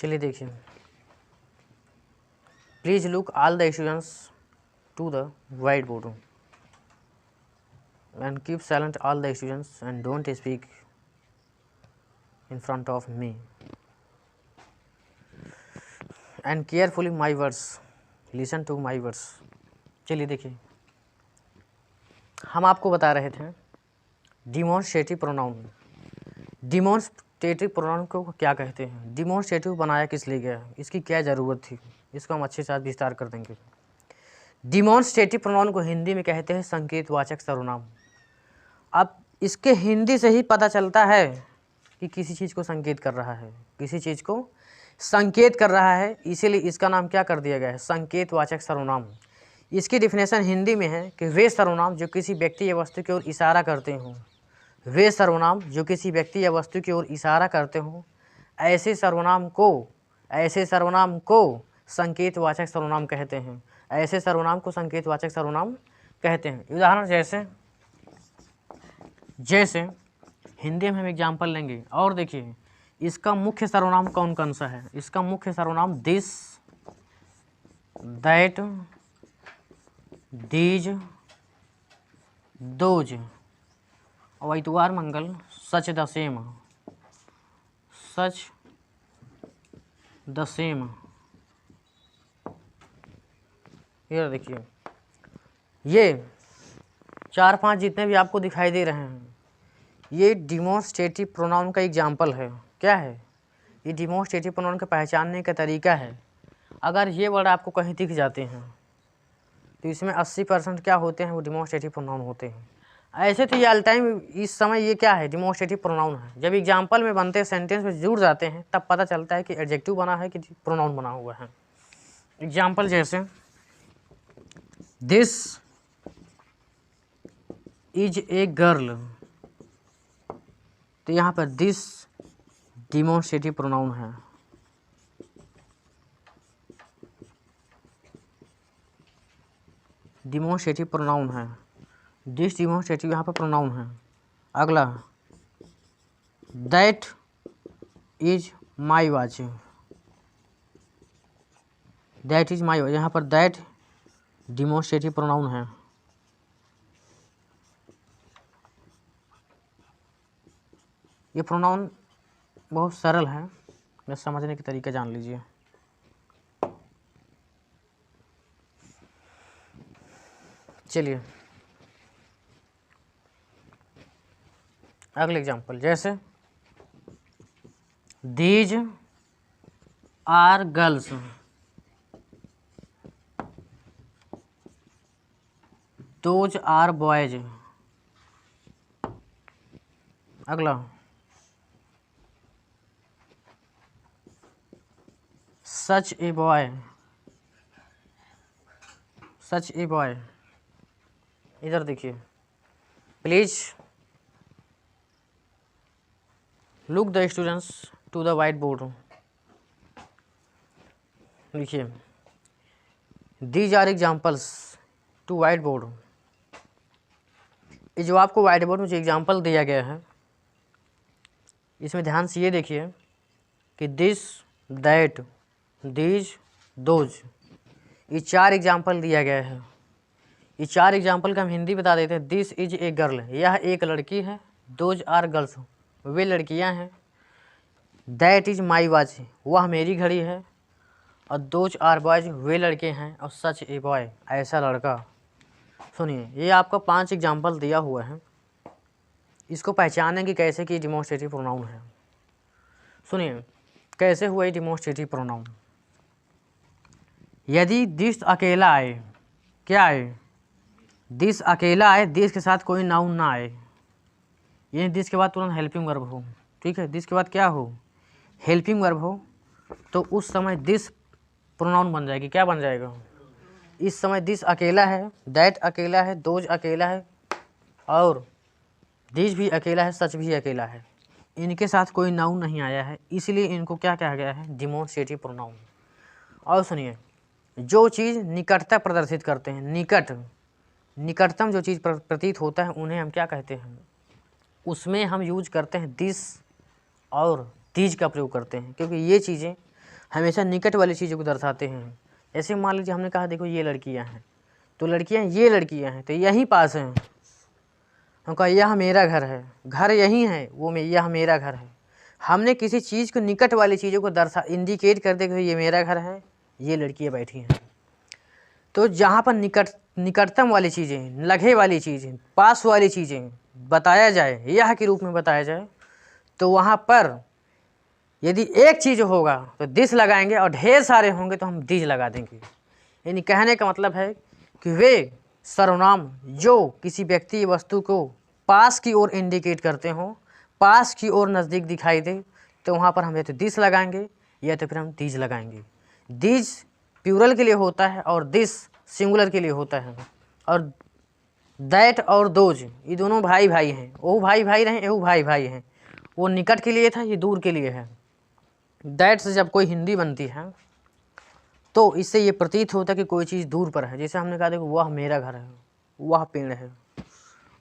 चलिए देखिए, please look all the students to the white board and keep silent all the students and don't speak in front of me and carefully my words, listen to my words. चलिए देखिए, हम आपको बता रहे थे demonstrative pronoun. Demonstrative pronoun को क्या कहते हैं, डिमॉन्स्ट्रेटिव बनाया किस लिए गया, इसकी क्या ज़रूरत थी, इसको हम अच्छे से आज विस्तार कर देंगे। डिमॉन्स्ट्रेटिव प्रोनाउन को हिंदी में कहते हैं संकेतवाचक सर्वनाम। अब इसके हिंदी से ही पता चलता है कि किसी चीज़ को संकेत कर रहा है, किसी चीज़ को संकेत कर रहा है, इसीलिए इसका नाम क्या कर दिया गया है, संकेतवाचक सर्वनाम। इसकी डिफिनेशन हिंदी में है कि वे सर्वनाम जो किसी व्यक्ति या वस्तु की ओर इशारा करते हों, वे सर्वनाम जो किसी व्यक्ति या वस्तु की ओर इशारा करते हों, ऐसे सर्वनाम को संकेतवाचक सर्वनाम कहते हैं। ऐसे सर्वनाम को संकेतवाचक सर्वनाम कहते हैं। उदाहरण जैसे हिंदी में हम एग्जाम्पल लेंगे और देखिए, इसका मुख्य सर्वनाम कौन कौन सा है। इसका मुख्य सर्वनाम दिस, दैट, दीज, दोज, और इतवार मंगल such the same, such the same. ये देखिए, ये 4-5 जितने भी आपको दिखाई दे रहे हैं, ये डिमॉन्स्ट्रेटिव प्रोनाउन का एग्जाम्पल है। क्या है ये, डिमॉन्स्ट्रेटिव प्रोनाउन के पहचानने का तरीका है। अगर ये वर्ड आपको कहीं दिख जाते हैं तो इसमें 80% क्या होते हैं, वो डिमॉन्स्ट्रेटिव प्रोनाउन होते हैं। ऐसे तो ये ऑल टाइम इस समय ये क्या है, डिमॉन्स्ट्रेटिव प्रोनाउन है। जब एग्जाम्पल में बनते, सेंटेंस में जुड़ जाते हैं, तब पता चलता है कि एडजेक्टिव बना है कि प्रोनाउन बना हुआ है। एग्जाम्पल जैसे दिस इज ए गर्ल, तो यहाँ पर दिस डिमॉन्स्ट्रेटिव प्रोनाउन है। डिमॉन्स्ट्रेटिव प्रोनाउन है, दिस डिमॉन्स्ट्रेटिव यहाँ पर प्रोनाउन है। अगला that is my watch, that is my watch, यहाँ पर दैट डिमॉन्स्ट्रेटिव प्रोनाउन है। ये प्रोनाउन बहुत सरल है, बस समझने के तरीका जान लीजिए। चलिए अगले एग्जाम्पल, जैसे these are girls, those are boys. अगला such a boy, such a boy. इधर देखिए, please look the students to the white board. देखिए, these are examples to white board. ये जो आपको वाइट बोर्ड में जो एग्जाम्पल दिया गया है, इसमें ध्यान से ये देखिए कि दिस, दैट, दीज, दोज, ये 4 एग्जाम्पल दिया गया है। ये 4 एग्जाम्पल का हम हिंदी बता देते हैं। दिस इज ए गर्ल, यह एक लड़की है। दोज आर गर्ल्स, वे लड़कियां हैं। दैट इज माई वॉच, वह मेरी घड़ी है। और दोज आर बॉयज, वे लड़के हैं। और सच ए बॉय, ऐसा लड़का। सुनिए, ये आपका 5 एग्जाम्पल दिया हुआ है। इसको पहचानेंगे कैसे कि डिमॉन्स्ट्रेटिव प्रोनाउन है। सुनिए कैसे हुआ ये डिमॉन्स्ट्रेटिव प्रोनाउन। यदि दिस अकेला आए, क्या आए, दिस अकेला आए, दिस के साथ कोई नाउन ना आए, यानी दिस के बाद तुरंत हेल्पिंग वर्ब हो, ठीक है, दिस के बाद क्या हो, हेल्पिंग वर्ब हो, तो उस समय दिस प्रोनाउन बन जाएगी। क्या बन जाएगा, इस समय दिस अकेला है, दैट अकेला है, दोज अकेला है, और दिस भी अकेला है, सच भी अकेला है। इनके साथ कोई नाउन नहीं आया है, इसलिए इनको क्या कहा गया है, डिमॉन्स्ट्रेटिव प्रोनाउन। और सुनिए, जो चीज़ निकटता प्रदर्शित करते हैं, निकटतम जो चीज़ प्रतीत होता है, उन्हें हम क्या कहते हैं, उसमें हम यूज करते हैं दिस और दीज का प्रयोग करते हैं, क्योंकि ये चीज़ें हमेशा निकट वाली चीज़ों को दर्शाते हैं। ऐसे मान लीजिए हमने कहा देखो ये लड़कियां हैं, तो लड़कियां ये लड़कियां हैं तो यहीं पास हैं। हम कहा यह मेरा घर है, घर यहीं है, वो यह मेरा घर है। हमने किसी चीज़ को निकट वाली चीज़ों को इंडिकेट कर दे कि ये मेरा घर है, ये लड़कियाँ बैठी हैं। तो जहाँ पर निकटतम वाली चीज़ें, लगे वाली चीज़ें, पास वाली चीज़ें बताया जाए, यह के रूप में बताया जाए, तो वहाँ पर यदि एक चीज़ होगा तो दिस लगाएंगे और ढेर सारे होंगे तो हम दीज लगा देंगे। यानी कहने का मतलब है कि वे सर्वनाम जो किसी व्यक्ति वस्तु को पास की ओर इंडिकेट करते हों, पास की ओर नज़दीक दिखाई दे, तो वहाँ पर हम या तो दिस लगाएंगे या तो फिर हम दीज लगाएंगे। दीज प्लूरल के लिए होता है और दिस सिंगुलर के लिए होता है। और दैट और दोज ये दोनों भाई भाई हैं, वो भाई भाई रहे, वो भाई भाई हैं। वो निकट के लिए था, ये दूर के लिए है। दैट से जब कोई हिंदी बनती है तो इससे ये प्रतीत होता है कि कोई चीज़ दूर पर है। जैसे हमने कहा देखो वह मेरा घर है, वह पेड़ है,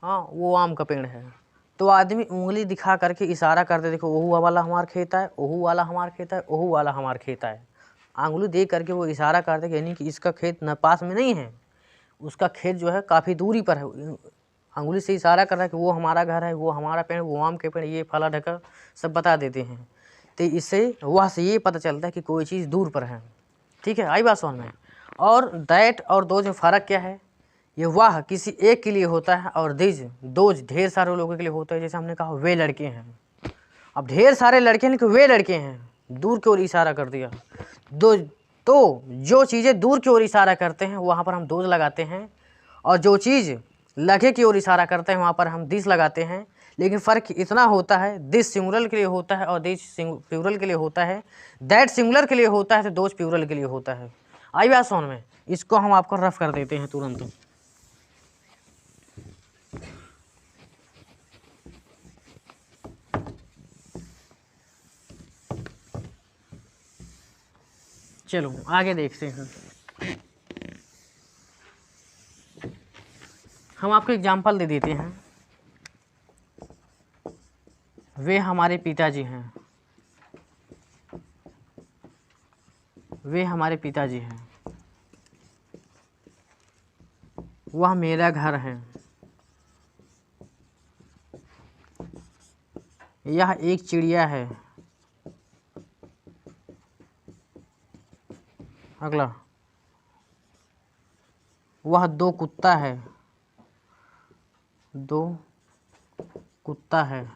हाँ वो आम का पेड़ है, तो आदमी उंगली दिखा करके इशारा करते देखो ओहू वाला हमार खेत है, ओहू वाला हमार खेत है, ओहू वाला हमार खेत है। आंगुली दे करके वो इशारा करते कि यानी कि इसका खेत न पास में नहीं है, उसका खेत जो है काफ़ी दूरी पर है। अंगुली से इशारा कर रहा है कि वो हमारा घर है, वो हमारा पेड़, वो आम के पेड़, ये फला ढका सब बता देते हैं। तो इससे वह से ये पता चलता है कि कोई चीज़ दूर पर है। ठीक है, आई बात समझ में। और दैट और दोज में फ़र्क क्या है? ये वाह किसी एक के लिए होता है और दोज ढेर सारे लोगों के लिए होता है। जैसे हमने कहा वे लड़के हैं, अब ढेर सारे लड़के हैं लेकिन वे लड़के हैं, दूर की ओर इशारा कर दिया। तो जो चीज़ें दूर की ओर इशारा करते हैं वहाँ पर हम दोज लगाते हैं, और जो चीज़ लगे की ओर इशारा करते हैं वहाँ पर हम दिस लगाते हैं। लेकिन फ़र्क इतना होता है, दिस सिंगुलर के लिए होता है और दिस प्लूरल के लिए होता है। दैट सिंगुलर के लिए होता है तो दोज प्लूरल के लिए होता है। आई बात समझ में? इसको हम आपको रफ कर देते हैं तुरंत। चलो आगे देखते हैं। हम आपको एग्जाम्पल दे देते हैं। वे हमारे पिताजी हैं, वे हमारे पिताजी हैं। वह मेरा घर है। यह एक चिड़िया है। अगला, वह दो कुत्ता है, दो कुत्ता है।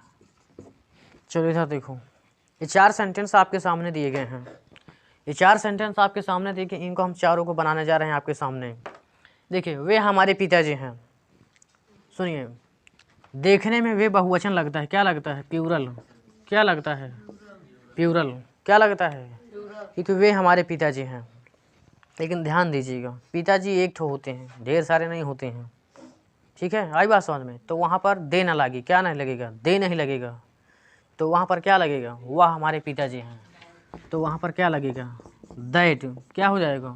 चलो इधर देखो, ये 4 सेंटेंस आपके सामने दिए गए हैं। ये 4 सेंटेंस आपके सामने देखिए, इनको हम चारों को बनाने जा रहे हैं आपके सामने। देखिए, वे हमारे पिताजी हैं। सुनिए, देखने में वे बहुवचन लगता है, क्या लगता है? प्लूरल। क्या लगता है? प्लूरल। क्या लगता है? क्योंकि वे हमारे पिताजी हैं। लेकिन ध्यान दीजिएगा, पिताजी एक ठो होते हैं, ढेर सारे नहीं होते हैं। ठीक है, आई बात समझ में? तो वहाँ पर दे ना लगी, क्या नहीं लगेगा? दे नहीं लगेगा। तो वहाँ पर क्या लगेगा? वह हमारे पिताजी हैं। तो वहाँ पर क्या लगेगा? दैट। क्या हो जाएगा?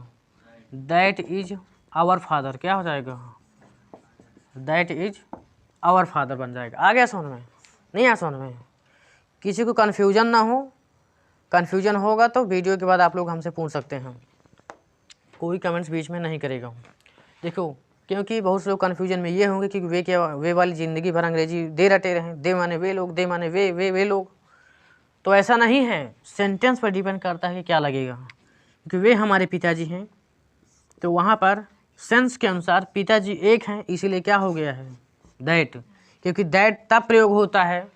That is our father. क्या हो जाएगा? दैट इज आवर फादर बन जाएगा। आ गया समझ में? नहीं आ समझ में? किसी को कन्फ्यूजन ना हो, कन्फ्यूजन होगा तो वीडियो के बाद आप लोग हमसे पूछ सकते हैं, कोई कमेंट्स बीच में नहीं करेगा। देखो, क्योंकि बहुत से लोग कन्फ्यूजन में ये होंगे कि वे क्या, वे वाली ज़िंदगी भर अंग्रेजी दे रटे रहें, दे माने वे लोग, दे माने वे लोग। तो ऐसा नहीं है, सेंटेंस पर डिपेंड करता है कि क्या लगेगा। क्योंकि वे हमारे पिताजी हैं, तो वहाँ पर सेंस के अनुसार पिताजी एक हैं, इसीलिए क्या हो गया है? दैट। क्योंकि दैट तब प्रयोग होता है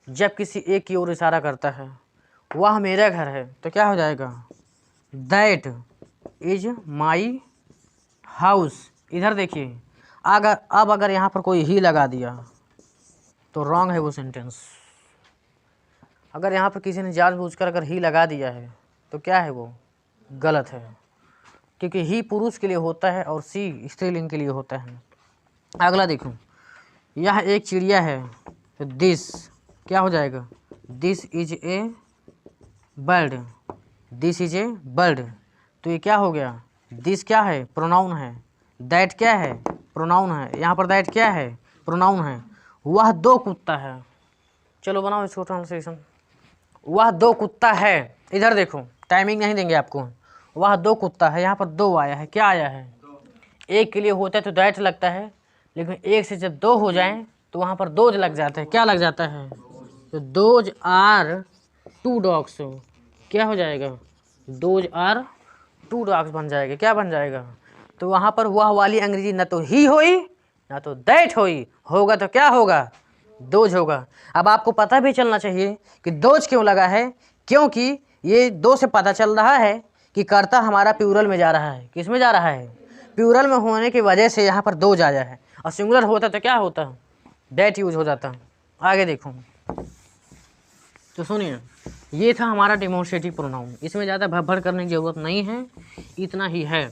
जब किसी एक की ओर इशारा करता है। वह मेरा घर है, तो क्या हो जाएगा? That is my house. इधर देखिए, अगर यहाँ पर कोई ही लगा दिया तो रॉन्ग है वो सेंटेंस। अगर यहाँ पर किसी ने जानबूझकर अगर ही लगा दिया है तो क्या है? वो गलत है, क्योंकि ही पुरुष के लिए होता है और सी स्त्रीलिंग के लिए होता है। अगला देखो, यह एक चिड़िया है, तो दिस क्या हो जाएगा? This is a bird. This is a bird. तो ये क्या हो गया? दिस क्या है? प्रोनाउन है। दैट क्या है? प्रोनाउन है। यहाँ पर दैट क्या है? प्रोनाउन है। वह दो कुत्ता है। चलो बनाओ इसको ट्रांसलेशन। वह दो कुत्ता है। इधर देखो, टाइमिंग नहीं देंगे आपको। वह 2 कुत्ता है, यहाँ पर 2 आया है, क्या आया है? एक के लिए होता है तो दैट लगता है, लेकिन एक से जब 2 हो जाएं तो वहाँ पर दोज लग जाता है, क्या लग जाता है? तो दोज आर 2 डॉग्स, क्या हो जाएगा? दोज आर 2 डॉग्स बन जाएगा, क्या बन जाएगा? तो वहाँ पर वह वाली अंग्रेजी ना तो ही होई ना तो दैट होई, होगा तो क्या होगा? दोज होगा। अब आपको पता भी चलना चाहिए कि दोज क्यों लगा है, क्योंकि ये 2 से पता चल रहा है कि कर्ता हमारा प्लूरल में जा रहा है। किस में जा रहा है? प्लूरल में होने की वजह से यहाँ पर दोज आया है, और सिंगुलर होता तो क्या होता? दैट यूज हो जाता। आगे देखो तो सुनिए, ये था हमारा डेमोन्स्ट्रेटिव प्रोनाउन। इसमें ज़्यादा भड़ करने की ज़रूरत नहीं है, इतना ही है।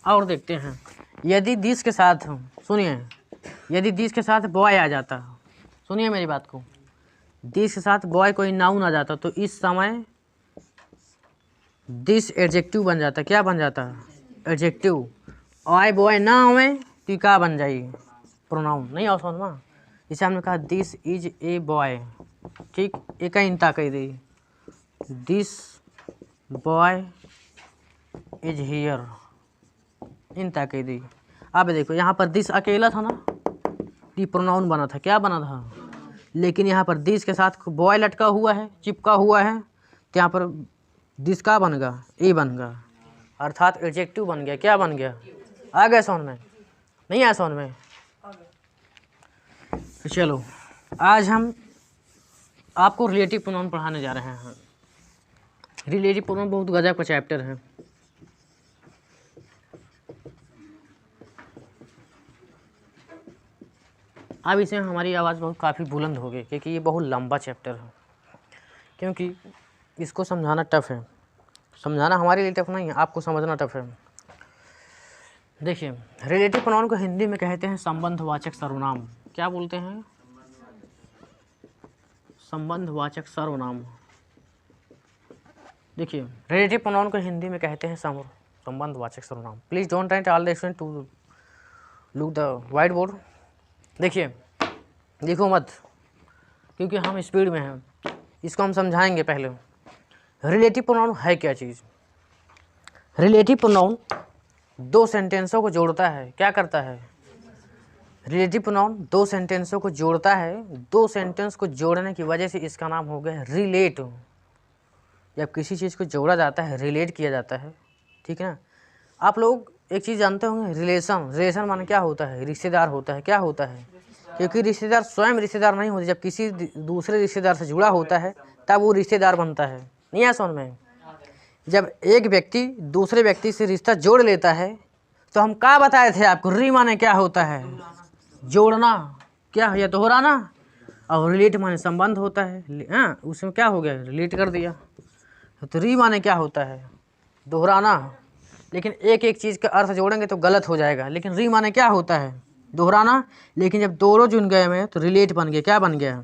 और देखते हैं, यदि दिस के साथ, सुनिए, यदि दिस के साथ बॉय आ जाता, सुनिए मेरी बात को, दिस के साथ बॉय कोई नाउन आ जाता तो इस समय दिस एडजेक्टिव बन जाता। क्या बन जाता? एडजेक्टिव। आए बॉय ना आवे तो क्या बन जाई? प्रोनाउन। नहीं आओ समझ में? जैसे हमने कहा दिस इज ए बॉय, ठीक, एक इंता कह दी, दिस बॉय इज हियर, इंता कह दी। अब देखो यहाँ पर दिस अकेला था ना, ये प्रोनाउन बना था, क्या बना था? लेकिन यहाँ पर दिस के साथ बॉय लटका हुआ है, चिपका हुआ है, तो यहाँ पर दिस का बन गया? ए बन गया, अर्थात एडजेक्टिव बन गया। क्या बन गया? आ गया समझ में? नहीं आया समझ में? तो चलो, आज हम आपको रिलेटिव प्रोनाउन पढ़ाने जा रहे हैं। रिलेटिव प्रोनाउन बहुत गजब का चैप्टर है। अब इसमें हमारी आवाज़ बहुत काफ़ी बुलंद हो गई, क्योंकि ये बहुत लंबा चैप्टर है, क्योंकि इसको समझाना टफ है। समझाना हमारे लिए टफ नहीं है, आपको समझना टफ है। देखिए, रिलेटिव प्रोनाउन को हिंदी में कहते हैं संबंधवाचक सर्वनाम। क्या बोलते हैं? संबंधवाचक सर्वनाम। देखिए, रिलेटिव प्रोनाउन को हिंदी में कहते हैं संबंधवाचक सर्वनाम। Please don't write all the student to look the white board. देखिए, देखो मत, क्योंकि हम स्पीड में हैं, इसको हम समझाएंगे। पहले रिलेटिव प्रोनाउन है क्या चीज़? रिलेटिव प्रोनाउन 2 सेंटेंसों को जोड़ता है। क्या करता है? रिलेटिव प्रोनाउन 2 सेंटेंसों को जोड़ता है। 2 सेंटेंस को जोड़ने की वजह से इसका नाम हो गया रिलेट। जब किसी चीज़ को जोड़ा जाता है, रिलेट किया जाता है, ठीक है ना। आप लोग एक चीज़ जानते होंगे, रिलेशन। रिलेशन माने क्या होता है? रिश्तेदार होता है। क्या होता है? क्योंकि रिश्तेदार स्वयं रिश्तेदार नहीं होते, जब किसी दूसरे रिश्तेदार से जुड़ा होता है तब वो रिश्तेदार बनता है। नहीं है समझ में? जब एक व्यक्ति दूसरे व्यक्ति से रिश्ता जोड़ लेता है, तो हम क्या बताए थे आपको? री माने क्या होता है? जोड़ना। क्या है? दोहराना। और रिलेट माने संबंध होता है। हाँ, उसमें क्या हो गया? रिलेट कर दिया। तो री माने क्या होता है? दोहराना। लेकिन एक एक चीज़ का अर्थ जोड़ेंगे तो गलत हो जाएगा। लेकिन री माने क्या होता है? दोहराना। लेकिन जब दोनों जुड़ गए में तो रिलेट बन गया। क्या बन गया?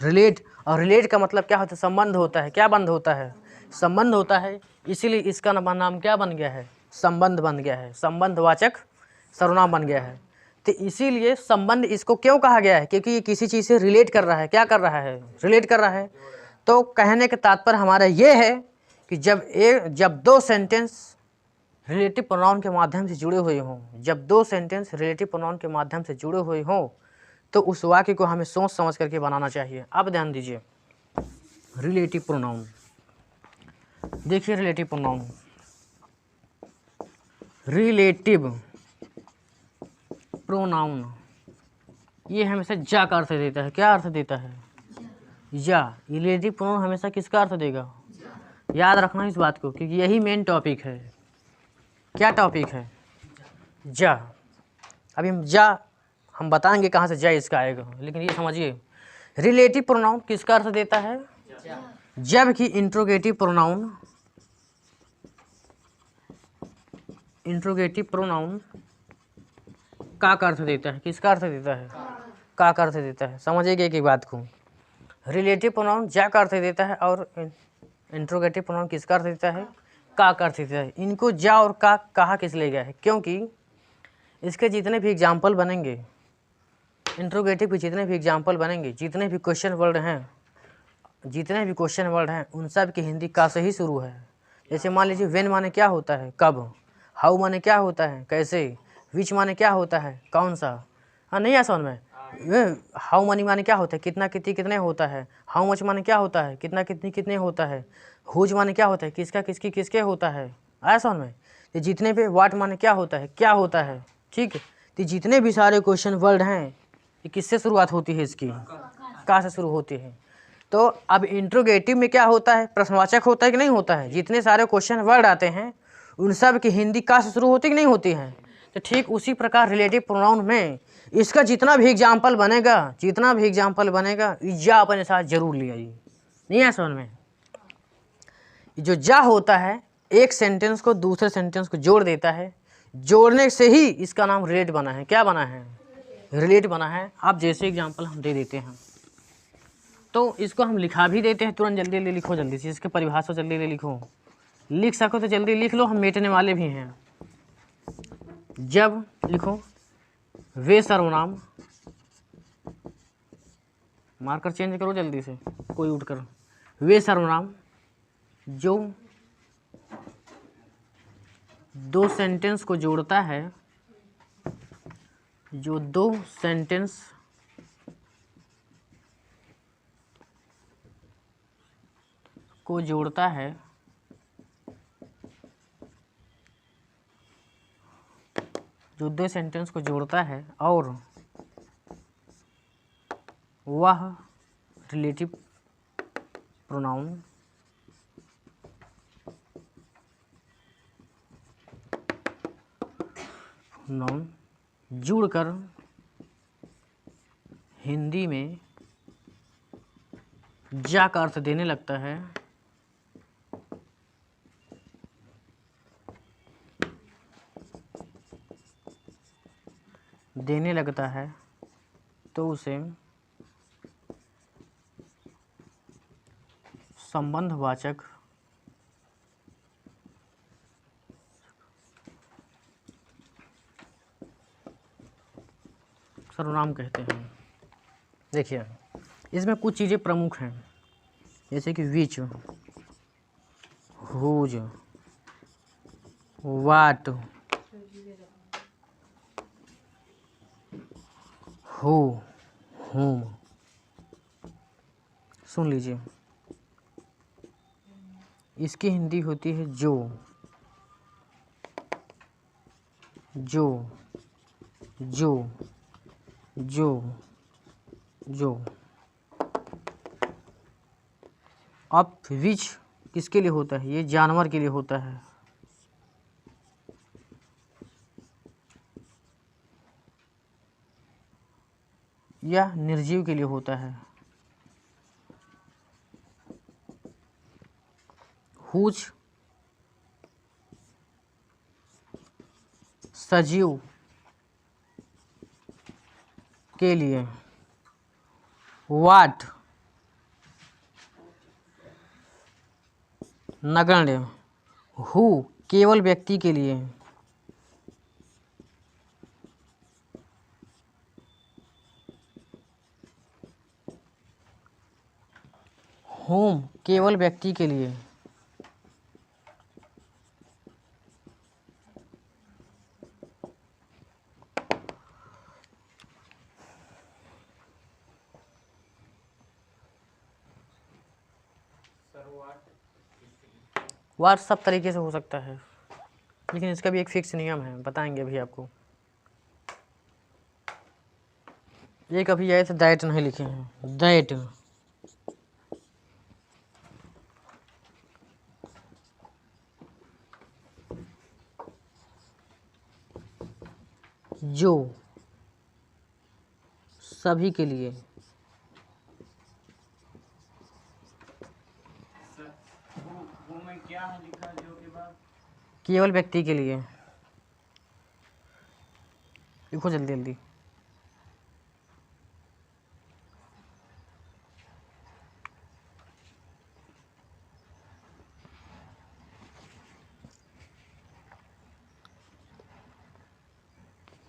रिलेट। और रिलेट का मतलब क्या होता है? संबंध होता है। क्या बंध होता है? संबंध होता है। इसीलिए इसका नाम क्या बन गया है? संबंध बन गया है, संबंधवाचक सर्वनाम बन गया है। तो इसीलिए संबंध इसको क्यों कहा गया है? क्योंकि ये किसी चीज़ से रिलेट कर रहा है। क्या कर रहा है? रिलेट कर रहा है। तो कहने का तात्पर्य हमारा ये है कि जब 2 सेंटेंस रिलेटिव प्रोनाउन के माध्यम से जुड़े हुए हों, जब 2 सेंटेंस रिलेटिव प्रोनाउन के माध्यम से जुड़े हुए हों, तो उस वाक्य को हमें सोच समझ करके बनाना चाहिए। अब ध्यान दीजिए, रिलेटिव प्रोनाउन। देखिए, रिलेटिव प्रोनाउन, रिलेटिव प्रोनाउन ये हमेशा जा का अर्थ देता है। क्या अर्थ देता है? या। रिलेटिव प्रोनाउन हमेशा किसका अर्थ देगा? याद रखना इस बात को, क्योंकि यही मेन टॉपिक है। क्या टॉपिक है? जा। अभी हम बताएंगे कहाँ से जा इसका आएगा, लेकिन ये समझिए, रिलेटिव प्रोनाउन किसका अर्थ देता है? जबकि इंट्रोगेटिव प्रोनाउन का अर्थ देता है। किसका अर्थ देता है? का अर्थ देता है। समझिएगा एक बात को, रिलेटिव प्रोनाउन जा का अर्थ देता है और इंट्रोगेटिव प्रोनाउन किसका अर्थ देता है? का अर्थ देता है। इनको जा और का कहा किस ले गया है? क्योंकि इसके जितने भी एग्जाम्पल बनेंगे, इंट्रोगेटिव के जितने भी एग्जाम्पल बनेंगे, जितने भी क्वेश्चन वर्ड हैं, जितने भी क्वेश्चन वर्ड हैं उन सब की हिंदी का से ही शुरू है। जैसे मान लीजिए व्हेन माने क्या होता है, कब। हाउ माने क्या होता है, कैसे। विच माने क्या होता है, कौन सा। हाँ, नहीं है समझ में। हाउ मनी माने क्या होता है, कितना कितनी कितने होता है। हाउ मच माने क्या होता है, कितना कितनी कितने होता है। हुज माने क्या होता है, किसका किसकी किसके होता है। आया समझ में। तो जितने पे वाट माने क्या होता है, क्या होता है, ठीक है। तो जितने भी सारे क्वेश्चन वर्ड हैं ये किससे शुरुआत होती है, इसकी का से शुरू होती है। तो अब इंट्रोगेटिव में क्या होता है, प्रश्नवाचक होता है कि नहीं होता है। जितने सारे क्वेश्चन वर्ड आते हैं उन सब की हिंदी का से शुरू होती कि नहीं होती है। तो ठीक उसी प्रकार रिलेटिव प्रोनाउन में इसका जितना भी एग्जाम्पल बनेगा, जितना भी एग्जाम्पल बनेगा, जा अपने साथ जरूर ले आइए। नहीं है समझ में। जो जा होता है एक सेंटेंस को दूसरे सेंटेंस को जोड़ देता है, जोड़ने से ही इसका नाम रिलेट बना है। क्या बना है, रिलेट बना है। आप जैसे एग्जाम्पल हम दे देते हैं तो इसको हम लिखा भी देते हैं, तुरंत जल्दी जल्दी लिखो, जल्दी से इसके परिभाषा जल्दी जल्दी लिखो। लिख सको तो जल्दी लिख लो, हम मिटने वाले भी हैं। जब लिखो वे सर्वनाम, मार्कर चेंज करो जल्दी से कोई उठकर। वे सर्वनाम जो दो सेंटेंस को जोड़ता है, जो दो सेंटेंस को जोड़ता है, जो दो सेंटेंस को जोड़ता है और वह रिलेटिव प्रोनाउन जुड़कर हिंदी में जा का अर्थ देने लगता है, देने लगता है तो उसे संबंधवाचक सर्वनाम कहते हैं। देखिए इसमें कुछ चीज़ें प्रमुख हैं, जैसे कि विच, हुज, वाट, हु, हुम। सुन लीजिए, इसकी हिंदी होती है जो, जो, जो, जो, जो। अब विच किसके लिए होता है, ये जानवर के लिए होता है। यह निर्जीव के लिए होता है। हुज सजीव के लिए, वाट नगण्य, हु केवल व्यक्ति के लिए, होम केवल व्यक्ति के लिए, वाट सब तरीके से हो सकता है, लेकिन इसका भी एक फिक्स नियम है, बताएंगे अभी आपको। ये कभी आए थे दैट नहीं लिखे हैं, दैट, जो सभी के लिए, क्या है लिखा जो के बाद केवल व्यक्ति के लिए। लिखो जल्दी जल्दी।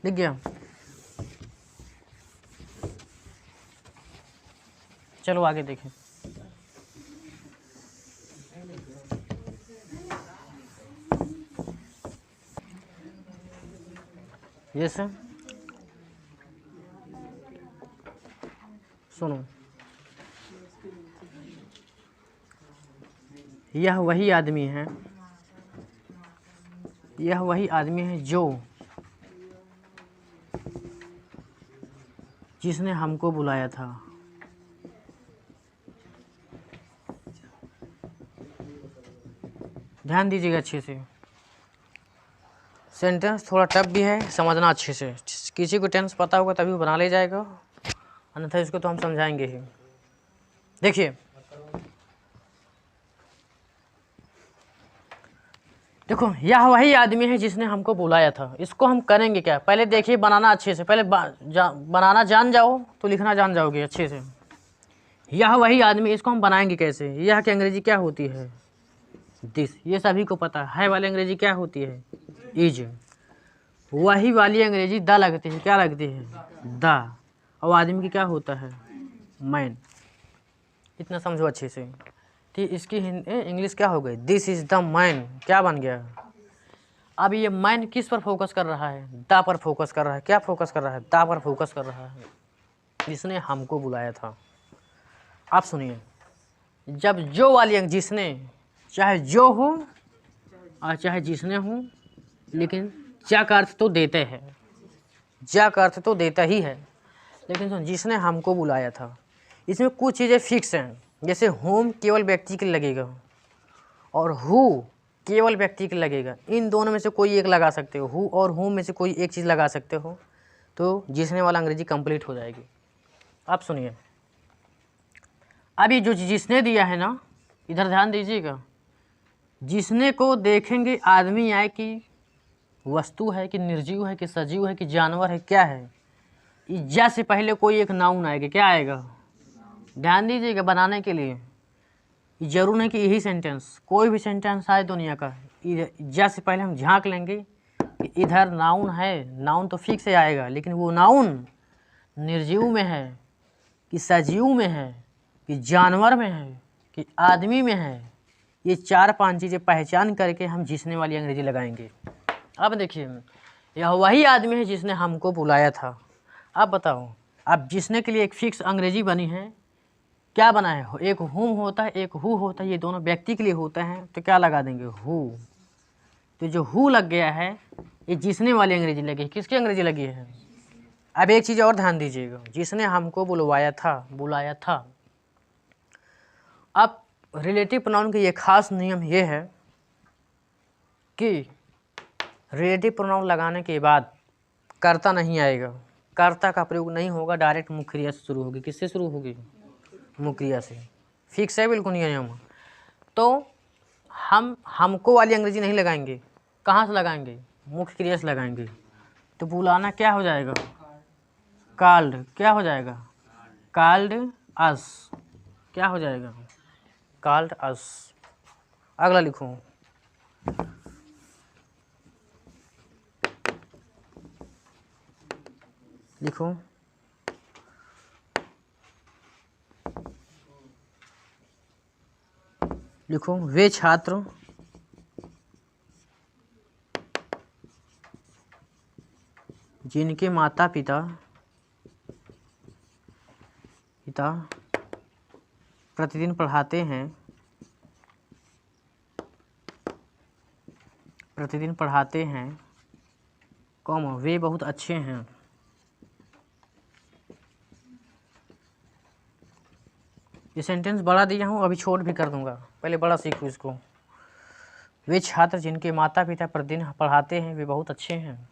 लिख गया, चलो आगे देखें। जैसे सुनो, यह वही आदमी है, यह वही आदमी है जो जिसने हमको बुलाया था। ध्यान दीजिएगा अच्छे से, सेंटेंस थोड़ा टफ भी है, समझना अच्छे से। किसी को टेंस पता होगा तभी वो बना ले जाएगा, अन्यथा इसको तो हम समझाएंगे ही। देखिए, देखो यह वही आदमी है जिसने हमको बुलाया था। इसको हम करेंगे क्या, पहले देखिए बनाना अच्छे से, पहले बनाना जान जाओ तो लिखना जान जाओगे अच्छे से। यह वही आदमी, इसको हम बनाएंगे कैसे। यह की अंग्रेजी क्या होती है, दिस, ये सभी को पता है वाली अंग्रेजी क्या होती है, इज। वही वाली अंग्रेजी द लगती है, क्या लगती है, द। और आदमी की क्या होता है, मैन। इतना समझो अच्छे से। ठीक, इसकी इंग्लिश क्या हो गई, दिस इज द मैन, क्या बन गया। अब ये मैन किस पर फोकस कर रहा है, द पर फोकस कर रहा है। क्या फोकस कर रहा है, द पर फोकस कर रहा है, जिसने हमको बुलाया था। आप सुनिए, जब जो वाली जिसने, चाहे जो हो और चाहे जिसने हो, लेकिन जा का अर्थ तो देते हैं, जा का अर्थ तो देता ही है। लेकिन सुन, जिसने हमको बुलाया था, इसमें कुछ चीज़ें फिक्स हैं। जैसे होम केवल व्यक्ति के लिए लगेगा और हु केवल व्यक्ति के लिए लगेगा। इन दोनों में से कोई एक लगा सकते हो, हु और होम में से कोई एक चीज़ लगा सकते हो, तो जिसने वाला अंग्रेजी कंप्लीट हो जाएगी। आप सुनिए, अभी जो जिसने दिया है ना, इधर ध्यान दीजिएगा। जिसने को देखेंगे आदमी आए कि वस्तु है कि निर्जीव है कि सजीव है कि जानवर है, क्या है। इज्जा से पहले कोई एक नाउन आएगा, क्या आएगा, ध्यान दीजिएगा। बनाने के लिए जरूर नहीं कि यही सेंटेंस, कोई भी सेंटेंस आए दुनिया का, इज्जा से पहले हम झांक लेंगे कि इधर नाउन है। नाउन तो फिक्स से आएगा, लेकिन वो नाउन निर्जीव में है कि सजीव में है कि जानवर में है कि आदमी में है। ये 4-5 चीज़ें पहचान करके हम जिसने वाली अंग्रेजी लगाएंगे। अब देखिए, यह वही आदमी है जिसने हमको बुलाया था। अब बताओ, अब जिसने के लिए एक फिक्स अंग्रेजी बनी है, क्या बना है, एक हुम होता है एक हु होता है, ये दोनों व्यक्ति के लिए होता है, तो क्या लगा देंगे, हु। तो जो हु लग गया है, ये जिसने वाली अंग्रेजी लगी है। किसकी अंग्रेजी लगी है। अब एक चीज़ और ध्यान दीजिएगा, जिसने हमको बुलवाया था। अब रिलेटिव प्रोनाउन की ये खास नियम ये है कि रिलेटिव प्रोनाउन लगाने के बाद कर्ता नहीं आएगा, कर्ता का प्रयोग नहीं होगा, डायरेक्ट मुख्य क्रिया से शुरू होगी। किससे शुरू होगी, मुख्य क्रिया से। फिक्स है बिल्कुल नहीं नियम। तो हम हमको वाली अंग्रेजी नहीं लगाएंगे, कहाँ से लगाएंगे, मुख्य क्रिया से लगाएंगे। तो बुलाना क्या हो जाएगा, कॉल्ड, क्या हो जाएगा, कॉल्ड अस, क्या हो जाएगा, कॉल्ड अस। अगला लिखो, लिखो लिखो, वे छात्र जिनके माता पिता प्रतिदिन पढ़ाते हैं, कॉमा, वे बहुत अच्छे हैं। ये सेंटेंस बड़ा दिया हूँ, अभी छोट भी कर दूंगा, पहले बड़ा सीखो इसको। वे छात्र जिनके माता पिता प्रतिदिन पढ़ाते हैं, वे बहुत अच्छे हैं।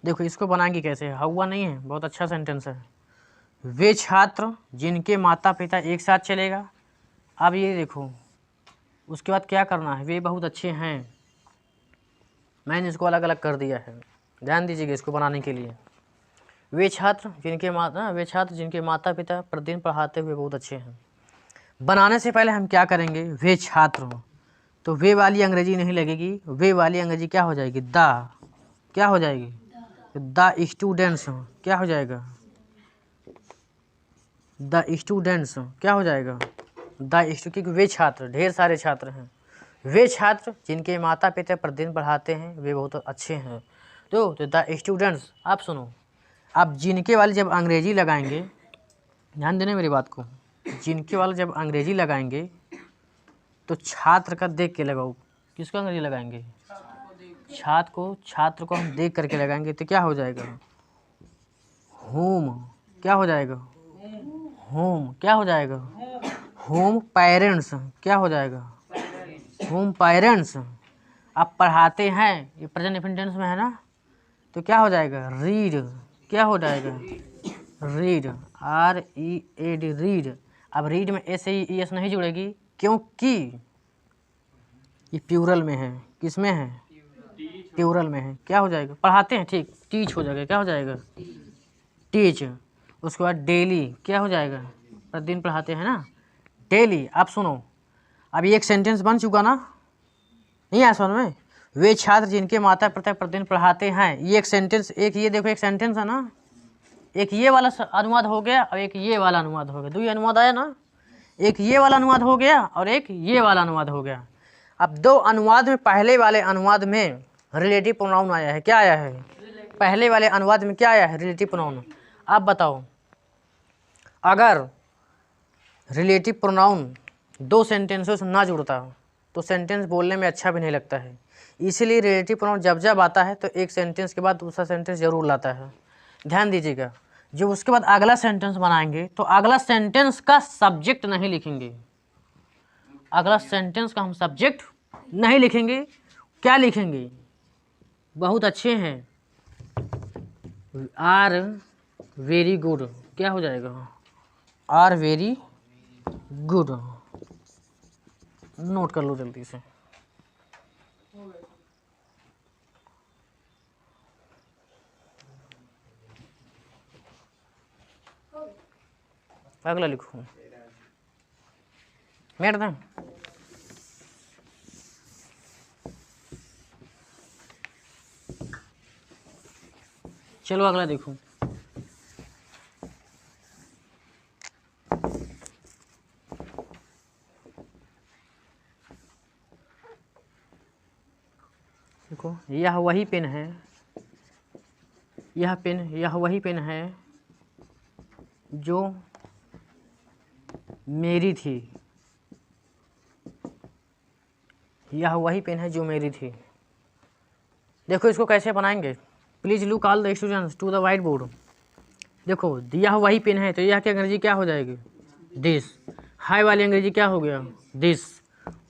देखो इसको बनाएंगे कैसे, हुआ नहीं है, बहुत अच्छा सेंटेंस है। वे छात्र जिनके माता पिता, एक साथ चलेगा। अब ये देखो, उसके बाद क्या करना है, वे बहुत अच्छे हैं। मैंने इसको अलग अलग कर दिया है, ध्यान दीजिएगा इसको बनाने के लिए। वे छात्र जिनके माता पिता प्रतिदिन पढ़ाते हुए बहुत अच्छे हैं। बनाने से पहले हम क्या करेंगे, वे छात्र, तो वे वाली अंग्रेजी नहीं लगेगी, वे वाली अंग्रेजी क्या हो जाएगी, द, क्या हो जाएगी, द स्टूडेंट्स, क्या हो जाएगा, द स्टूडेंट्स, क्या हो जाएगा, क्योंकि वे छात्र, ढेर सारे छात्र हैं। वे छात्र जिनके माता पिता प्रतिदिन पढ़ाते हैं, वे बहुत अच्छे हैं। तो द स्टूडेंट्स, आप सुनो, आप जिनके वाले जब अंग्रेजी लगाएंगे, ध्यान देना मेरी बात को, जिनके वाले जब अंग्रेजी लगाएंगे तो छात्र का देख के लगाओ। किसको अंग्रेजी लगाएंगे? छात्र को हम देख करके लगाएंगे तो क्या हो जाएगा? होम। क्या हो जाएगा? होम। क्या हो जाएगा? Home parents. क्या हो जाएगा? Home parents. आप पढ़ाते हैं, ये प्रेजेंट इंडेफिनिट टेंस में है ना, तो क्या हो जाएगा? रीड। क्या हो जाएगा? रीड। READ, read. अब रीड में SES नहीं जुड़ेगी क्योंकि ये प्लूरल में है। किस में है? प्लूरल में है। क्या हो जाएगा? पढ़ाते हैं, ठीक, टीच हो जाएगा। क्या हो जाएगा? टीच। उसके बाद डेली। क्या हो जाएगा? प्रतिदिन पढ़ाते हैं ना, डेली। आप सुनो, अब ये एक सेंटेंस बन चुका ना, नहीं आया समझ में? वे छात्र जिनके माता पिता प्रतिदिन पढ़ाते हैं, ये एक सेंटेंस, एक ये देखो एक सेंटेंस है ना, एक ये वाला अनुवाद हो गया और एक ये वाला अनुवाद हो गया। दो अनुवाद आया ना, एक ये वाला अनुवाद हो गया और एक ये वाला अनुवाद हो गया। अब दो अनुवाद में, पहले वाले अनुवाद में रिलेटिव प्रोनाउन आया है। क्या आया है? पहले वाले अनुवाद में क्या आया है? Relative pronoun. आप बताओ, अगर रिलेटिव प्रोनाउन दो सेंटेंसों से ना जुड़ता तो सेंटेंस बोलने में अच्छा भी नहीं लगता है। इसीलिए रिलेटिव प्रोनाउन जब जब आता है तो एक सेंटेंस के बाद दूसरा सेंटेंस जरूर लाता है। ध्यान दीजिएगा, जो उसके बाद अगला सेंटेंस बनाएंगे तो अगला सेंटेंस का सब्जेक्ट नहीं लिखेंगे। अगला सेंटेंस का हम सब्जेक्ट नहीं लिखेंगे। क्या लिखेंगे? बहुत अच्छे हैं, आर वेरी गुड। क्या हो जाएगा? Are very good. नोट कर लो जल्दी से। अगला लिखो मैडम। चलो अगला देखो। देखो, यह वही पेन है, यह वही पेन है जो मेरी थी। यह वही पेन है जो मेरी थी। देखो इसको कैसे बनाएंगे। Please look all the students to the white board. देखो, यह वही पेन है तो यह की अंग्रेजी क्या हो जाएगी? दिस। हाई वाली अंग्रेजी क्या हो गया? दिस।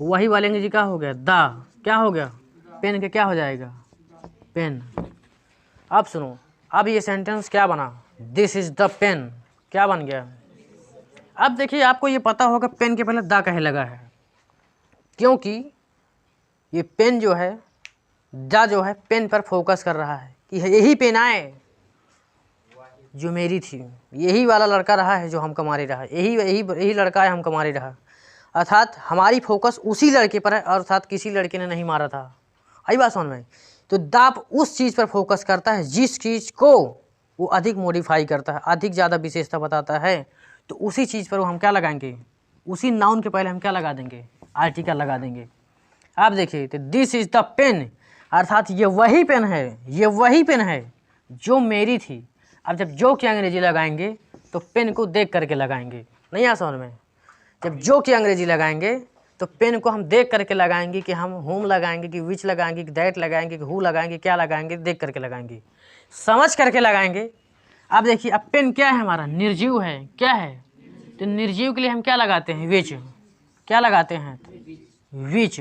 वही वाली अंग्रेजी क्या हो गया? द। क्या हो गया? पेन के क्या हो जाएगा? पेन। अब सुनो, अब ये सेंटेंस क्या बना? This is the pen. क्या बन गया? अब देखिए, आपको ये पता होगा पेन के पहले द कहे लगा है, क्योंकि ये पेन जो है, द जो है पेन पर फोकस कर रहा है कि यही पेन आए जो मेरी थी, यही वाला लड़का रहा है जो हमको मारे रहा, यही लड़का है हमको मारे रहा। अर्थात हमारी फोकस उसी लड़के पर है, अर्थात किसी लड़के ने नहीं मारा था। आई बात समझ में? तो दाप उस चीज़ पर फोकस करता है जिस चीज़ को वो अधिक मॉडिफाई करता है, अधिक ज़्यादा विशेषता बताता है। तो उसी चीज़ पर वो हम क्या लगाएंगे? उसी नाउन के पहले हम क्या लगा देंगे? आर्टिकल लगा देंगे। आप देखिए, तो दिस इज द पेन, अर्थात ये वही पेन है, ये वही पेन है जो मेरी थी। अब जब जो की अंग्रेजी लगाएंगे तो पेन को देख करके लगाएंगे। नहीं आ समझ में? जब जो की अंग्रेजी लगाएंगे तो पेन को हम देख करके लगाएंगे, कि हम होम लगाएंगे, कि विच लगाएंगे, कि दैट लगाएंगे, कि हु लगाएंगे, क्या लगाएंगे, देख करके लगाएंगे, समझ करके लगाएंगे। अब देखिए, अब पेन क्या है हमारा? निर्जीव है। क्या है? तो निर्जीव के लिए हम क्या लगाते हैं? विच। क्या लगाते हैं? विच।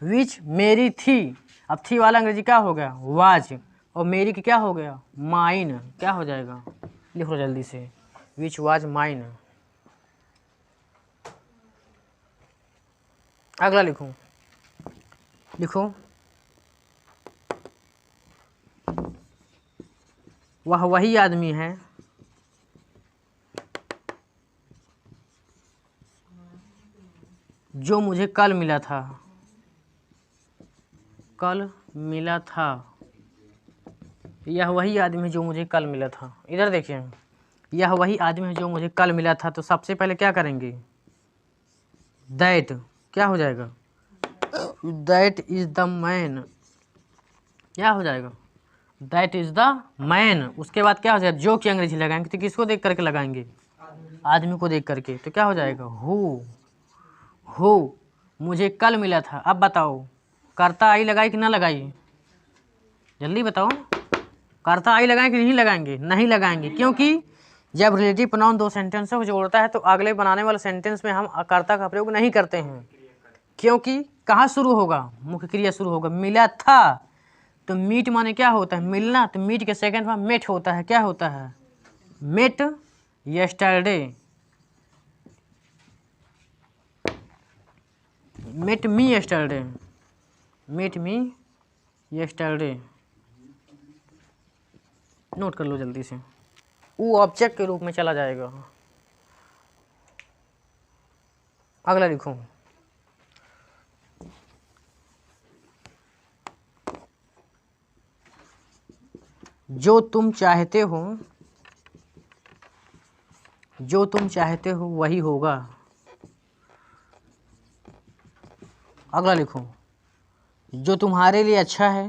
विच मेरी थी। अब थी वाला अंग्रेजी क्या हो गया? वाज। और मेरी की क्या हो गया? माइन। क्या हो जाएगा? लिखो जल्दी से, विच वाज माइन। अगला लिखो, लिखो, वह वही आदमी है जो मुझे कल मिला था। कल मिला था। यह वही आदमी है जो मुझे कल मिला था। इधर देखिए, यह वही आदमी है जो मुझे कल मिला था, तो सबसे पहले क्या करेंगे? दैट। क्या हो जाएगा? That is the man. क्या हो जाएगा? That is the man. उसके बाद क्या हो जाएगा, जो की अंग्रेजी लगाएंगे तो किसको देख करके लगाएंगे, आदमी को देख करके, तो क्या हो जाएगा हु मुझे कल मिला था। अब बताओ कर्ता आई लगाई कि ना लगाई, जल्दी बताओ, कर्ता आई लगाएं कि नहीं लगाएंगे, नहीं लगाएंगे, क्योंकि जब रिलेटिव प्रोनाउन दो सेंटेंसों को जोड़ता है तो अगले बनाने वाले सेंटेंस में हम कर्ता का प्रयोग नहीं करते हैं, क्योंकि कहाँ शुरू होगा, मुख्य क्रिया शुरू होगा। मिला था तो मीट माने क्या होता है, मिलना, तो मीट के सेकंड में मेट होता है, क्या होता है, met yesterday, met me yesterday, met me yesterday, note कर लो जल्दी से। वो ऑब्जेक्ट के रूप में चला जाएगा। अगला लिखो, जो तुम चाहते हो, जो तुम चाहते हो वही होगा। अगला लिखो, जो तुम्हारे लिए अच्छा है,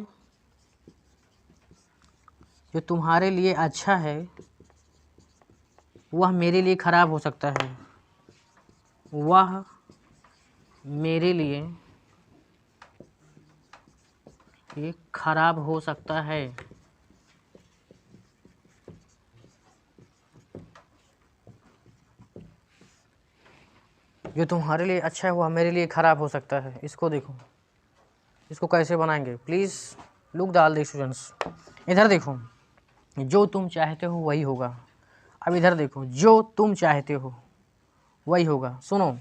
जो तुम्हारे लिए अच्छा है वह मेरे लिए खराब हो सकता है, वह मेरे लिए ये खराब हो सकता है। जो तुम्हारे लिए अच्छा है वह मेरे लिए खराब हो सकता है। इसको देखो, इसको कैसे बनाएंगे, प्लीज़ लुक डाल दे स्टूडेंट्स। इधर देखो, जो तुम चाहते हो वही होगा। अब इधर देखो, जो तुम चाहते हो वही होगा। सुनो,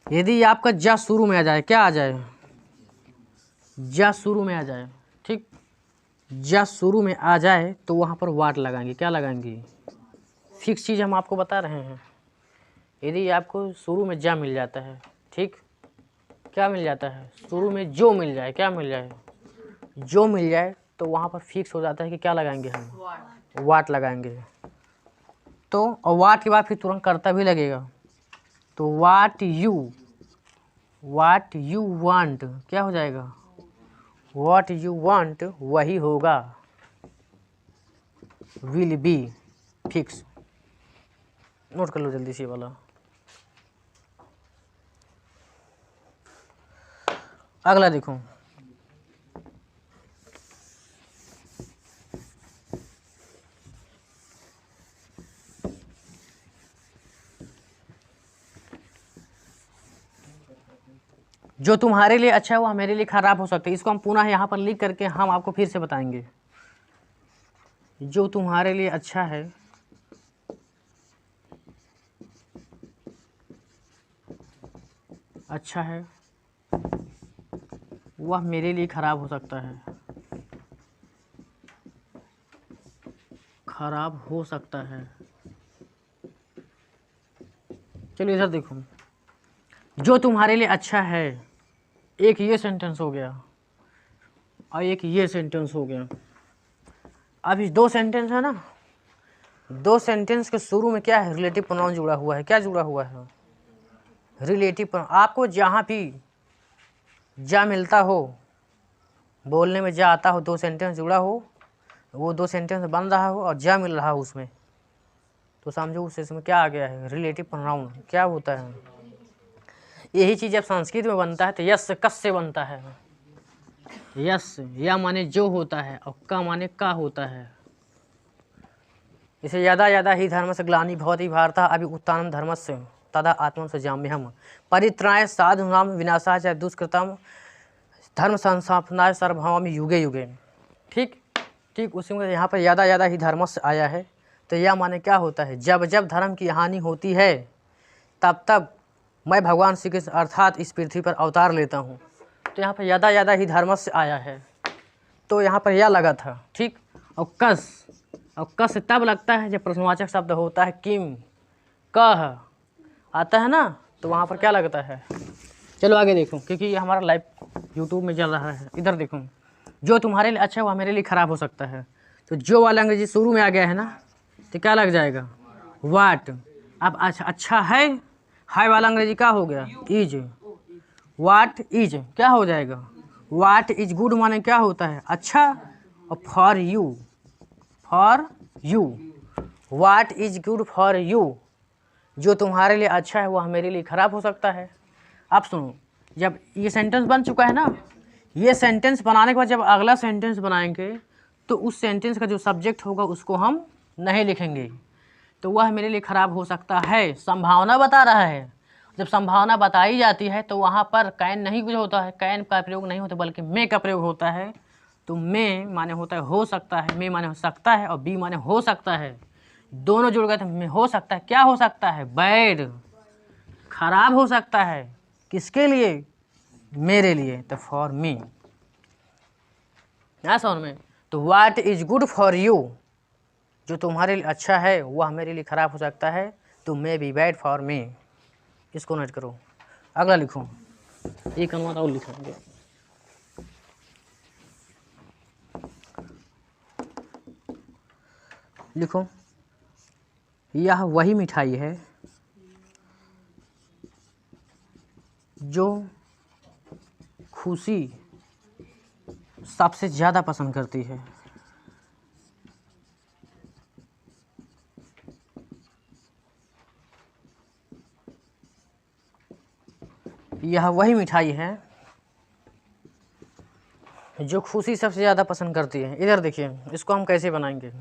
यदि आपका जा शुरू में आ जाए, क्या आ जाए, जा शुरू में आ जाए, ठीक, जा शुरू में आ जाए तो वहाँ पर वाट लगाएंगे, क्या लगाएंगे, फिक्स चीज़ हम आपको बता रहे हैं। यदि आपको शुरू में जा मिल जाता है, ठीक, क्या मिल जाता है, शुरू में जो मिल जाए, क्या मिल जाए, जो मिल जाए, तो वहाँ पर फिक्स हो जाता है कि क्या लगाएंगे हम, वाट लगाएंगे। तो और वाट के बाद फिर तुरंत कर्ता भी लगेगा, तो वाट यू वांट, क्या हो जाएगा, वाट यू वांट वही होगा, विल बी, फिक्स। नोट कर लो जल्दी से वाला। अगला देखो, जो तुम्हारे लिए अच्छा है वह मेरे लिए खराब हो सकता है। इसको हम पुनः यहाँ पर लिख करके हम आपको फिर से बताएंगे। जो तुम्हारे लिए अच्छा है वह मेरे लिए खराब हो सकता है, खराब हो सकता है। चलिए इधर देखो, जो तुम्हारे लिए अच्छा है, एक ये सेंटेंस हो गया और एक ये सेंटेंस हो गया। अब इस दो सेंटेंस है ना, दो सेंटेंस के शुरू में क्या है, रिलेटिव प्रोनाउन जुड़ा हुआ है। क्या जुड़ा हुआ है, रिलेटिव प्रोनाउन। आपको जहाँ भी जा मिलता हो, बोलने में जा आता हो, दो सेंटेंस जुड़ा हो, वो दो सेंटेंस बन रहा हो और जा मिल रहा हो उसमें, तो समझो उस इसमें क्या आ गया है, रिलेटिव प्रोनाउन। क्या होता है, यही चीज़ जब संस्कृत में बनता है तो यस से कस से बनता है। यस या माने जो होता है और का माने का होता है। इसे यदा ही धर्म से ग्लानि भवति भारत अभि उत्थानं धर्मस्य तदा आत्मनं सृजाम्यहम् परित्राणाय साधूनां विनाशाय च दुष्कृतम् धर्म संस्थापनाय सर्वभौमामि युगे युगे। ठीक ठीक, उसी में यहाँ पर यदा ही धर्म से आया है, तो यह माने क्या होता है, जब जब धर्म की हानि होती है तब तब मैं भगवान श्री कृष्ण अर्थात इस पृथ्वी पर अवतार लेता हूँ। तो यहाँ पर यदा ही धर्म से आया है, तो यहाँ पर यह लगा था। ठीक, और कस तब लगता है जब प्रश्नवाचक शब्द होता है, किम कह आता है ना, तो वहाँ पर क्या लगता है। चलो आगे देखो, क्योंकि ये हमारा लाइव यूट्यूब में चल रहा है। इधर देखो, जो तुम्हारे लिए अच्छा है वह मेरे लिए ख़राब हो सकता है। तो जो वाला अंग्रेजी शुरू में आ गया है ना, तो क्या लग जाएगा, वाट। अब अच्छा है वाला अंग्रेजी क्या हो गया, इज। वाट इज क्या हो जाएगा, वाट इज गुड माने क्या होता है, अच्छा, और for you what is good for you, जो तुम्हारे लिए अच्छा है वह मेरे लिए खराब हो सकता है। अब सुनो, जब ये सेंटेंस बन चुका है ना, ये सेंटेंस बनाने के बाद जब अगला सेंटेंस बनाएंगे तो उस सेंटेंस का जो सब्जेक्ट होगा उसको हम नहीं लिखेंगे, तो वह मेरे लिए खराब हो सकता है, संभावना बता रहा है। जब संभावना बताई जाती है तो वहाँ पर कैन नहीं कुछ होता है, कैन का प्रयोग नहीं होता बल्कि मे का प्रयोग होता है। तो मे माने होता है हो सकता है, मे माने हो सकता है, और बी माने हो सकता है, दोनों जुड़ गए तो में हो सकता है। क्या हो सकता है? बैड, खराब हो सकता है। किसके लिए? मेरे लिए, तो फॉर मी। समझ में? तो what is good for you, जो तुम्हारे लिए अच्छा है वह मेरे लिए खराब हो सकता है, तो may be bad for me. इसको नोट करो। अगला लिखो, एक अनुवाद और लिखेंगे। लिखो, यह वही मिठाई है जो खुशी सबसे ज़्यादा पसंद करती है। यह वही मिठाई है जो खुशी सबसे ज़्यादा पसंद करती है। इधर देखिए, इसको हम कैसे बनाएंगे।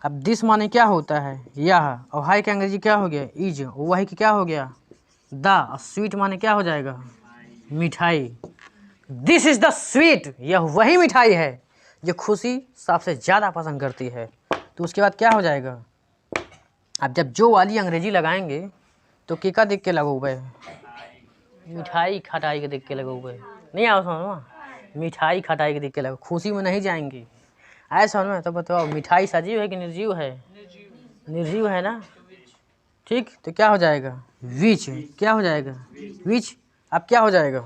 अब दिस माने क्या होता है? यह, और हाई का अंग्रेजी क्या हो गया? इज, वही की क्या हो गया? द। स्वीट माने क्या हो जाएगा? मिठाई। दिस इज द स्वीट, यह वही मिठाई है जो खुशी सबसे ज़्यादा पसंद करती है। तो उसके बाद क्या हो जाएगा? अब जब जो वाली अंग्रेजी लगाएंगे तो क्या देख के लगोगे? मिठाई खटाई के देख के लगोगे। नहीं आओ समझ में? मिठाई खटाई के देख के लगो, खुशी में नहीं जाएंगे। आए समझ में? तो बताओ, मिठाई सजीव है कि निर्जीव है? निर्जीव है ना। ठीक, तो क्या हो जाएगा? विच। क्या हो जाएगा? विच। अब क्या हो जाएगा?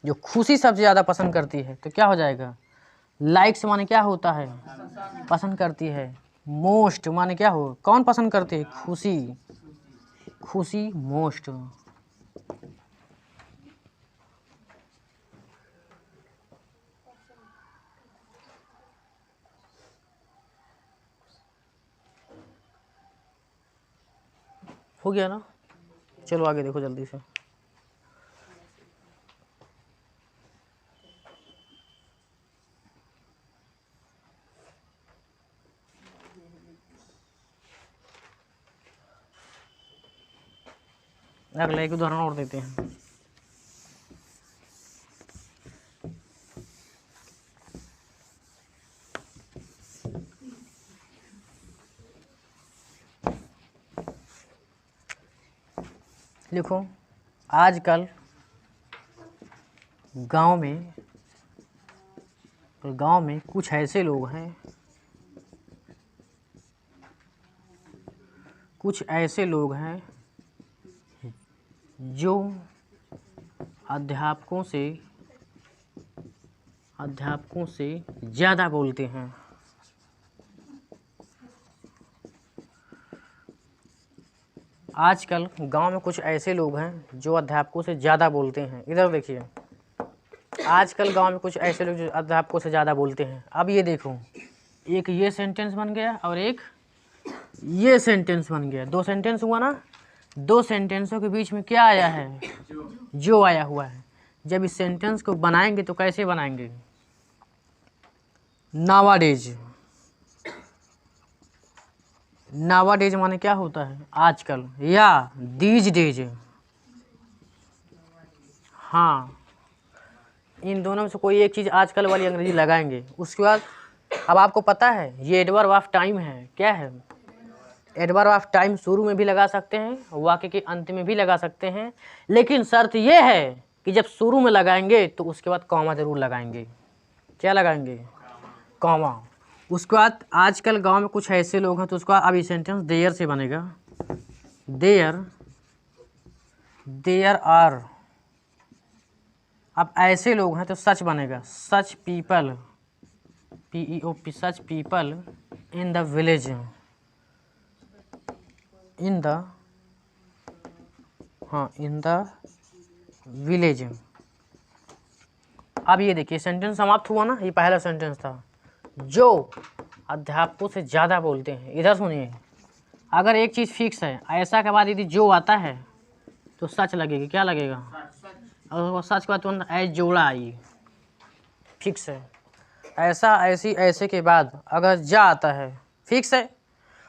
जो खुशी सबसे ज़्यादा पसंद करती है, तो क्या हो जाएगा? लाइक्स माने क्या होता है? पसंद करती है। मोस्ट माने क्या हो? कौन पसंद करती है? खुशी। खुशी मोस्ट। हो गया ना? चलो आगे देखो जल्दी से। अगला एक उदाहरण और देते हैं। लिखो, आजकल गांव में कुछ ऐसे लोग हैं, जो अध्यापकों से ज़्यादा बोलते हैं। आजकल गांव में कुछ ऐसे लोग हैं जो अध्यापकों से ज़्यादा बोलते हैं। इधर देखिए, आजकल गांव में कुछ ऐसे लोग जो अध्यापकों से ज़्यादा बोलते हैं। अब ये देखो, एक ये सेंटेंस बन गया और एक ये सेंटेंस बन गया। दो सेंटेंस हुआ ना। दो सेंटेंसों के बीच में क्या आया है? जो आया हुआ है। जब इस सेंटेंस को बनाएंगे तो कैसे बनाएंगे? नावाडेज। नावाडेज माने क्या होता है? आजकल, या दीज डेज। हाँ, इन दोनों में से कोई एक चीज़ आजकल वाली अंग्रेजी लगाएंगे। उसके बाद अब आपको पता है ये एडवर्ब ऑफ टाइम है। क्या है? एडवर्ब ऑफ टाइम शुरू में भी लगा सकते हैं, वाक्य के अंत में भी लगा सकते हैं, लेकिन शर्त यह है कि जब शुरू में लगाएंगे तो उसके बाद कॉमा ज़रूर लगाएंगे। क्या लगाएंगे? कॉमा। उसके बाद आजकल गांव में कुछ ऐसे लोग हैं, तो उसका अब ये सेंटेंस देयर से बनेगा। There are. अब ऐसे लोग हैं तो सच बनेगा। Such people, PEOP, such people in the village. In the village. अब ये देखिए सेंटेंस समाप्त हुआ ना, ये पहला सेंटेंस था। जो अध्यापकों से ज़्यादा बोलते हैं। इधर सुनिए, अगर एक चीज़ फिक्स है, ऐसा के बाद यदि जो आता है तो सच लगेगी। क्या लगेगा? और वो सच के बाद तुरंत ऐ जोड़ा आई, फिक्स है। ऐसा, ऐसी, ऐसे के बाद अगर जा आता है, फिक्स है।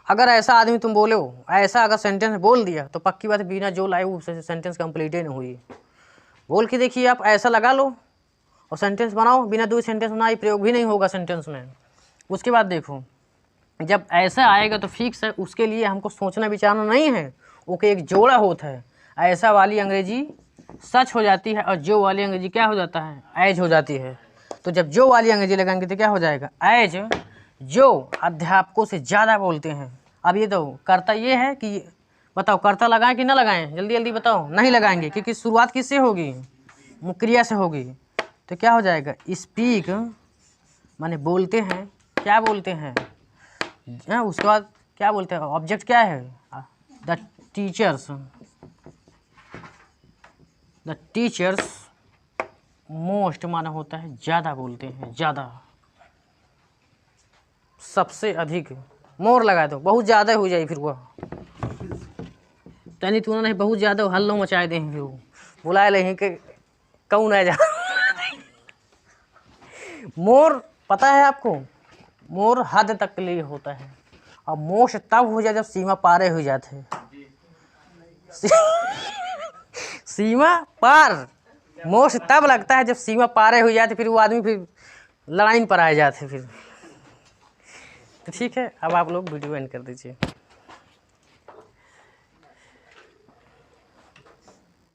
अगर ऐसा आदमी तुम बोले हो, ऐसा अगर सेंटेंस बोल दिया तो पक्की बात है बिना जो लाए वो सेंटेंस कंप्लीट ही नहीं हुई। बोल के देखिए आप, ऐसा लगा लो और सेंटेंस बनाओ, बिना दो सेंटेंस बनाए प्रयोग भी नहीं होगा सेंटेंस में। उसके बाद देखो, जब ऐसा आएगा तो फिक्स है, उसके लिए हमको सोचना विचारना नहीं है, ओके एक जोड़ा होता है। ऐसा वाली अंग्रेजी सच हो जाती है और जो वाली अंग्रेजी क्या हो जाता है? एज हो जाती है। तो जब जो वाली अंग्रेजी लगाएंगे तो क्या हो जाएगा? एज जो अध्यापकों से ज़्यादा बोलते हैं। अब ये तो कर्ता ये है कि बताओ कर्ता लगाएं कि ना लगाएं? जल्दी जल्दी बताओ। नहीं लगाएंगे क्योंकि शुरुआत किससे होगी? मुक्रिया से होगी। तो क्या हो जाएगा? स्पीक माने बोलते हैं। क्या बोलते हैं? उसके बाद क्या बोलते हैं? ऑब्जेक्ट क्या है? The teachers. The teachers most माना होता है ज़्यादा बोलते हैं, ज़्यादा, सबसे अधिक। मोर लगा दो, बहुत ज़्यादा हो जाए फिर वह तनी तुना नहीं, बहुत ज़्यादा हल्लो मचाए दें फिर वो बुलाए ले कि कौन है जा। मोर पता है आपको, मोर हद तक के लिए होता है और मोस्ट तब हो जाए जब सीमा पारे हो जाते हैं। सीमा पार मोस्ट तब लगता है जब सीमा पारे हो जाते, फिर वो आदमी फिर लड़ाई पर आ जाते फिर। तो ठीक है, अब आप लोग वीडियो एंड कर दीजिए।